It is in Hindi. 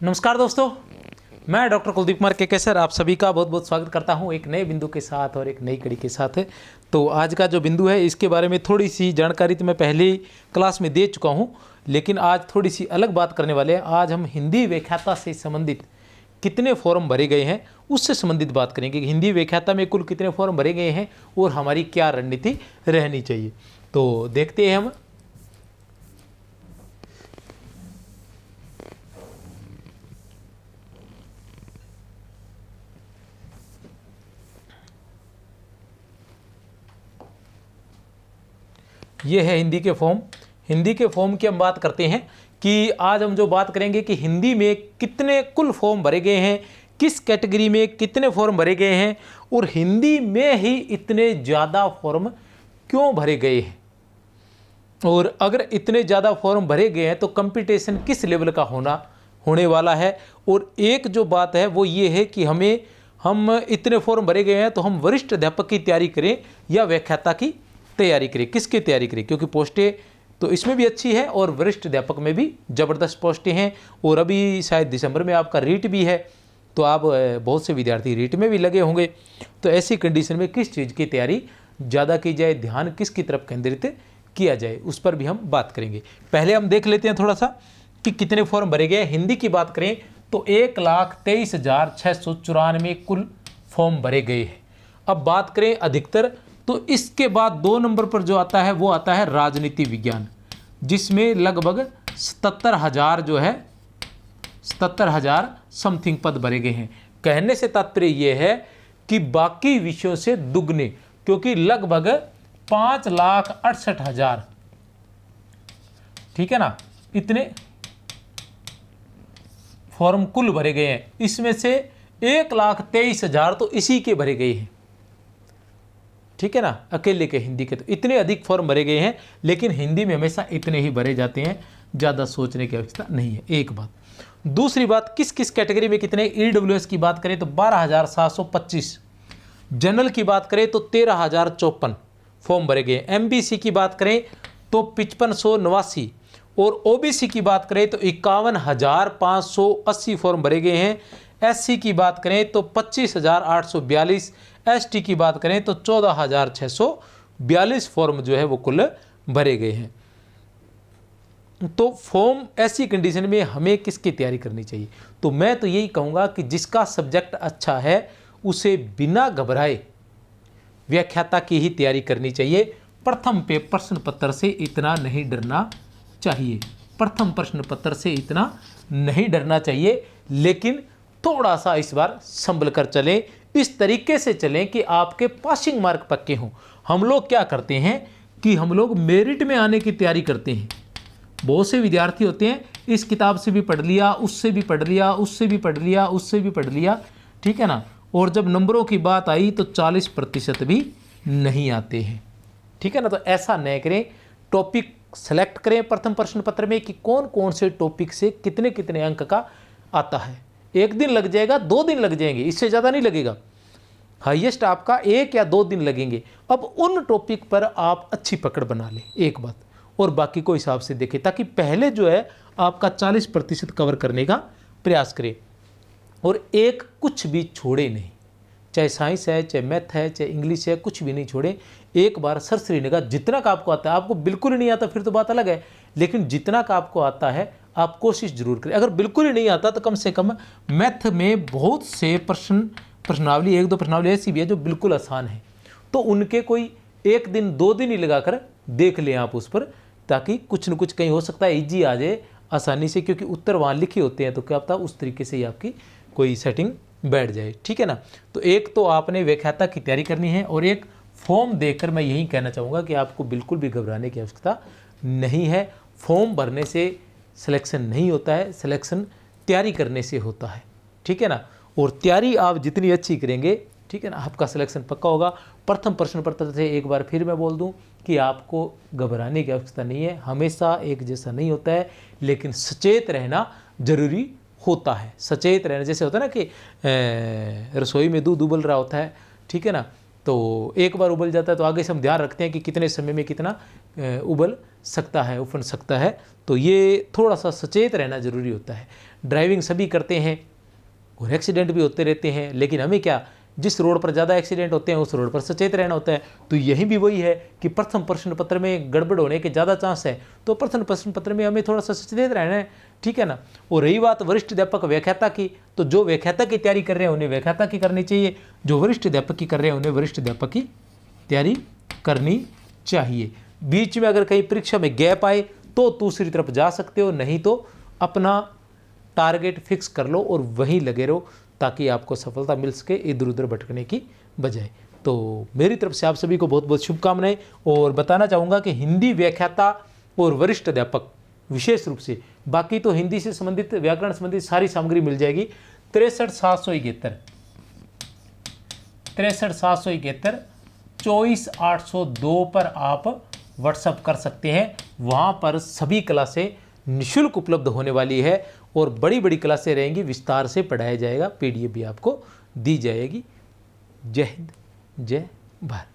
नमस्कार दोस्तों, मैं डॉक्टर कुलदीप कुमार केकेसर आप सभी का बहुत बहुत स्वागत करता हूं एक नए बिंदु के साथ और एक नई कड़ी के साथ। तो आज का जो बिंदु है इसके बारे में थोड़ी सी जानकारी तो मैं पहले ही क्लास में दे चुका हूं, लेकिन आज थोड़ी सी अलग बात करने वाले हैं। आज हम हिंदी व्याख्याता से संबंधित कितने फॉर्म भरे गए हैं उससे संबंधित बात करेंगे कि हिंदी व्याख्याता में कुल कितने फॉर्म भरे गए हैं और हमारी क्या रणनीति रहनी चाहिए। तो देखते हैं हम। ये है हिंदी के फॉर्म। हिंदी के फॉर्म की हम बात करते हैं कि आज हम जो बात करेंगे कि हिंदी में कितने कुल फॉर्म भरे गए हैं, किस कैटेगरी में कितने फॉर्म भरे गए हैं और हिंदी में ही इतने ज़्यादा फॉर्म क्यों भरे गए हैं, और अगर इतने ज़्यादा फॉर्म भरे गए हैं तो कंपटीशन किस लेवल का होने वाला है। और एक जो बात है वो ये है कि हम इतने फॉर्म भरे गए हैं तो हम वरिष्ठ अध्यापक की तैयारी करें या व्याख्याता की तैयारी करें, किसकी तैयारी करें, क्योंकि पोस्टें तो इसमें भी अच्छी है और वरिष्ठ अध्यापक में भी ज़बरदस्त पोस्टें हैं। और अभी शायद दिसंबर में आपका रीट भी है, तो आप बहुत से विद्यार्थी रीट में भी लगे होंगे। तो ऐसी कंडीशन में किस चीज़ की तैयारी ज़्यादा की जाए, ध्यान किसकी तरफ केंद्रित किया जाए, उस पर भी हम बात करेंगे। पहले हम देख लेते हैं थोड़ा सा कि कितने फॉर्म भरे गए। हिंदी की बात करें तो 1,23,694 कुल फॉर्म भरे गए हैं। अब बात करें अधिकतर, तो इसके बाद 2 नंबर पर जो आता है वो आता है राजनीति विज्ञान, जिसमें लगभग 77,000 जो है 77,000 समथिंग पद भरे गए हैं। कहने से तात्पर्य ये है कि बाकी विषयों से दुगने, क्योंकि लगभग 5,68,000, ठीक है ना, इतने फॉर्म कुल भरे गए हैं। इसमें से 1,23,000 तो इसी के भरे गए हैं, ठीक है ना, अकेले के हिंदी के। तो इतने अधिक फॉर्म भरे गए हैं, लेकिन हिंदी में हमेशा इतने ही भरे जाते हैं, ज़्यादा सोचने की आवश्यकता नहीं है। एक बात। दूसरी बात, किस किस कैटेगरी में कितने, ईडब्ल्यूएस की बात करें तो 12,725, जनरल की बात करें तो 13,054 फॉर्म भरे गए। एमबीसी की बात करें तो 5589 और ओबीसी की बात करें तो 51,580 फॉर्म भरे गए हैं। एससी की बात करें तो 25,842, एसटी की बात करें तो 14,642 फॉर्म जो है वो कुल भरे गए हैं। तो फॉर्म ऐसी कंडीशन में हमें किसकी तैयारी करनी चाहिए, तो मैं तो यही कहूँगा कि जिसका सब्जेक्ट अच्छा है उसे बिना घबराए व्याख्याता की ही तैयारी करनी चाहिए। प्रथम पे प्रश्न पत्र से इतना नहीं डरना चाहिए, प्रथम प्रश्न पत्र से इतना नहीं डरना चाहिए, लेकिन थोड़ा सा इस बार संभल कर चलें, इस तरीके से चलें कि आपके पासिंग मार्क पक्के हों। हम लोग क्या करते हैं कि हम लोग मेरिट में आने की तैयारी करते हैं। बहुत से विद्यार्थी होते हैं, इस किताब से भी पढ़ लिया, उससे भी पढ़ लिया, उससे भी पढ़ लिया, उससे भी पढ़ लिया, ठीक है ना, और जब नंबरों की बात आई तो 40% भी नहीं आते हैं, ठीक है ना। तो ऐसा न करें, टॉपिक सेलेक्ट करें प्रथम प्रश्न पत्र में कि कौन कौन से टॉपिक से कितने कितने अंक का आता है। 1 दिन लग जाएगा, 2 दिन लग जाएंगे, इससे ज़्यादा नहीं लगेगा, हाईएस्ट आपका 1 या 2 दिन लगेंगे। अब उन टॉपिक पर आप अच्छी पकड़ बना लें, एक बात, और बाकी को हिसाब से देखें, ताकि पहले जो है आपका 40% कवर करने का प्रयास करें और एक कुछ भी छोड़े नहीं, चाहे साइंस है, चाहे मैथ है, चाहे इंग्लिश है, कुछ भी नहीं छोड़े। एक बार सरसरी निगाह, जितना का आपको आता है, आपको बिल्कुल ही नहीं आता फिर तो बात अलग है, लेकिन जितना का आपको आता है आप कोशिश जरूर करें। अगर बिल्कुल ही नहीं आता तो कम से कम मैथ में बहुत से प्रश्नावली, 1-2 प्रश्नावली ऐसी भी है जो बिल्कुल आसान है, तो उनके कोई 1 दिन 2 दिन ही लगाकर देख लें आप उस पर, ताकि कुछ न कुछ कहीं हो सकता है ईजी आ जाए आसानी से, क्योंकि उत्तर वहाँ लिखे होते हैं, तो क्या पता उस तरीके से ही आपकी कोई सेटिंग बैठ जाए, ठीक है ना। तो एक तो आपने व्याख्याता की तैयारी करनी है, और एक फॉर्म देखकर मैं यही कहना चाहूँगा कि आपको बिल्कुल भी घबराने की आवश्यकता नहीं है। फॉर्म भरने से सिलेक्शन नहीं होता है, सिलेक्शन तैयारी करने से होता है, ठीक है ना। और तैयारी आप जितनी अच्छी करेंगे, ठीक है ना, आपका सिलेक्शन पक्का होगा। प्रथम प्रश्न पत्र से एक बार फिर मैं बोल दूं कि आपको घबराने की आवश्यकता नहीं है, हमेशा एक जैसा नहीं होता है, लेकिन सचेत रहना जरूरी होता है। सचेत रहना, जैसे होता है ना कि रसोई में दूध उबल रहा होता है, ठीक है ना, तो एक बार उबल जाता है तो आगे से हम ध्यान रखते हैं कि कितने समय में कितना उबल सकता है, उफन सकता है। तो ये थोड़ा सा सचेत रहना ज़रूरी होता है। ड्राइविंग सभी करते हैं और एक्सीडेंट भी होते रहते हैं, लेकिन हमें क्या, जिस रोड पर ज़्यादा एक्सीडेंट होते हैं उस रोड पर सचेत रहना होता है। तो यही भी वही है कि प्रथम प्रश्न पत्र में गड़बड़ होने के ज़्यादा चांस है, तो प्रथम प्रश्न पत्र में हमें थोड़ा सा सचेत रहना है, ठीक है ना। और रही बात वरिष्ठ अध्यापक व्याख्याता की, तो जो व्याख्याता की तैयारी कर रहे हैं उन्हें व्याख्याता की करनी चाहिए, जो वरिष्ठ अध्यापक की कर रहे हैं उन्हें वरिष्ठ अध्यापक की तैयारी करनी चाहिए। बीच में अगर कहीं परीक्षा में गैप आए तो दूसरी तरफ जा सकते हो, नहीं तो अपना टारगेट फिक्स कर लो और वहीं लगे रहो, ताकि आपको सफलता मिल सके इधर उधर भटकने की बजाय। तो मेरी तरफ से आप सभी को बहुत बहुत शुभकामनाएं। और बताना चाहूँगा कि हिंदी व्याख्याता और वरिष्ठ अध्यापक विशेष रूप से, बाकी तो हिंदी से संबंधित व्याकरण संबंधित सारी सामग्री मिल जाएगी। 63,771 24,802 पर आप व्हाट्सअप कर सकते हैं। वहाँ पर सभी क्लासें निःशुल्क उपलब्ध होने वाली है और बड़ी बड़ी क्लासें रहेंगी, विस्तार से पढ़ाया जाएगा, PDF भी आपको दी जाएगी। जय हिंद, जय भारत।